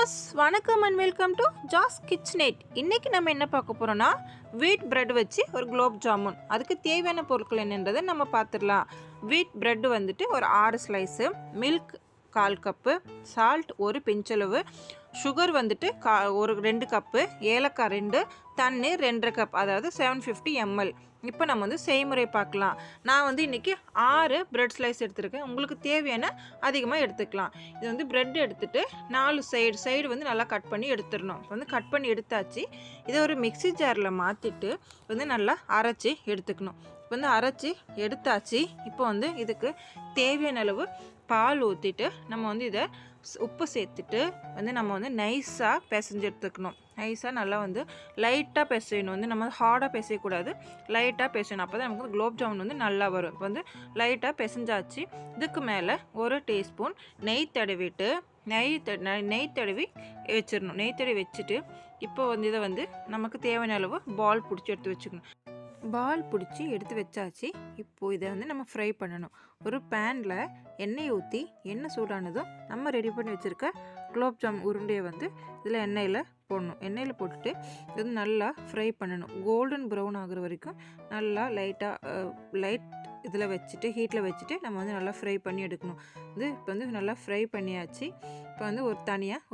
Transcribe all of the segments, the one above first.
Viewers வணக்கம் and welcome to ஜாஸ் கிச்சனேட். இன்றைக்கி நம்ம என்ன பார்க்க போகிறோன்னா வீட் பிரெட் வச்சு ஒரு குலோப் ஜாமுன். அதுக்கு தேவையான பொருட்கள் என்னன்றதை நம்ம பார்த்துடலாம். வீட் பிரெட் வந்துட்டு ஒரு 6 ஸ்லைஸு, மில்க் 1/4 கப்பு, சால்ட் ஒரு பிஞ்சளவு, சுகர் வந்துட்டு ஒரு 2 கப்பு, ஏலக்காய் 2, தண்ணீர் 2.5 கப், அதாவது 750 ml. இப்போ நம்ம வந்து செய்முறை பார்க்கலாம். நான் வந்து இன்றைக்கி 6 பிரெட் ஸ்லைஸ் எடுத்துருக்கேன். உங்களுக்கு தேவையான அதிகமாக எடுத்துக்கலாம். இது வந்து பிரெட் எடுத்துகிட்டு 4 சைடு வந்து நல்லா கட் பண்ணி எடுத்துடணும். இப்போ வந்து கட் பண்ணி எடுத்தாச்சு. இதை ஒரு மிக்ஸி ஜாரில் மாற்றிட்டு வந்து நல்லா அரைச்சி எடுத்துக்கணும். இப்போ வந்து அரைச்சி எடுத்தாச்சு. இப்போ வந்து இதுக்கு தேவையான அளவு பால் ஊற்றிட்டு நம்ம வந்து இதை உப்பு சேர்த்துட்டு வந்து நம்ம வந்து நைஸாக பிசைஞ்சு எடுத்துக்கணும். நைஸாக நல்லா வந்து லைட்டாக பிசையணும். வந்து நம்ம ஹார்டாக பிசையக்கூடாது, லைட்டாக பிசையணும். அப்போ தான் நமக்கு குலோப் ஜாமுன் வந்து நல்லா வரும். இப்போ வந்து லைட்டாக பிசைஞ்சாச்சு. இதுக்கு மேலே 1 டீஸ்பூன் நெய் தடவிட்டு நெய் தடவி வச்சிடணும். நெய் தடவி வச்சுட்டு இப்போ வந்து இதை வந்து நமக்கு தேவையான அளவு பால் பிடிச்சி எடுத்து வச்சுக்கணும். பால் பிடிச்சி எடுத்து வச்சாச்சு. இப்போது இதை வந்து நம்ம ஃப்ரை பண்ணணும். ஒரு பேனில் எண்ணெய் ஊற்றி எண்ணெய் சூடானதும் நம்ம ரெடி பண்ணி வச்சுருக்க குலோப் ஜாம் உருண்டையை வந்து இதில் எண்ணெயில் போடணும். எண்ணெயில் போட்டுட்டு இது வந்து நல்லா ஃப்ரை பண்ணணும். கோல்டன் ப்ரௌன் ஆகுற வரைக்கும் நல்லா லைட் இதில் வச்சுட்டு ஹீட்டில் வச்சுட்டு நம்ம வந்து நல்லா ஃப்ரை பண்ணி எடுக்கணும். இது இப்போ வந்து நல்லா ஃப்ரை பண்ணியாச்சு. இப்போ வந்து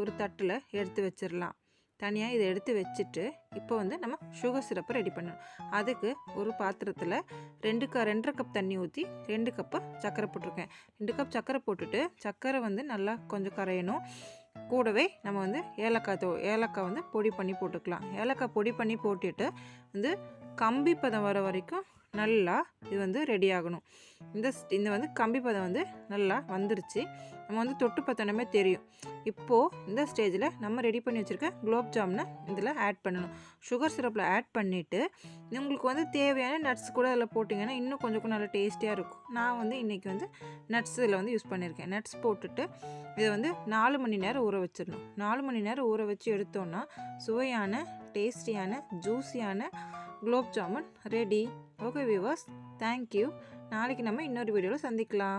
ஒரு தட்டில் எடுத்து வச்சிடலாம். தனியாக இதை எடுத்து வச்சுட்டு இப்போ வந்து நம்ம சுகர் சிரப்பை ரெடி பண்ணணும். அதுக்கு ஒரு பாத்திரத்தில் 2.5 கப் தண்ணி ஊற்றி 2 கப்பு சர்க்கரை போட்டிருக்கேன். 2 கப் சர்க்கரை போட்டுட்டு சர்க்கரை வந்து நல்லா கொஞ்சம் கரையணும். கூடவே நம்ம வந்து ஏலக்காய் வந்து பொடி பண்ணி போட்டுக்கலாம். ஏலக்காய் பொடி பண்ணி போட்டுட்டு வந்து கம்பி பதம் வர வரைக்கும் நல்லா இது வந்து ரெடி ஆகணும். இந்த வந்து கம்பி பதம் வந்து நல்லா வந்துருச்சு. நம்ம வந்து தொட்டு பார்த்தோன்னே தெரியும். இப்போது இந்த ஸ்டேஜில் நம்ம ரெடி பண்ணி வச்சுருக்க குலோப் ஜாமுனை இதில் ஆட் பண்ணணும். சுகர் சிரப்பில் ஆட் பண்ணிவிட்டு உங்களுக்கு வந்து தேவையான நட்ஸ் கூட அதில் போட்டிங்கன்னா இன்னும் கொஞ்சம் நல்லா டேஸ்டியாக இருக்கும். நான் வந்து இன்றைக்கி வந்து நட்ஸ் இதில் வந்து யூஸ் பண்ணியிருக்கேன். நட்ஸ் போட்டுட்டு இதை வந்து 4 மணி நேரம் ஊற வச்சிடணும். 4 மணி நேரம் ஊற வச்சு எடுத்தோன்னா சுவையான, டேஸ்டியான, ஜூஸியான gulab jamun ready. Okay viewers, thank you. நாளைக்கு நம்ம இன்னொரு வீடியோவில் சந்திக்கலாம்.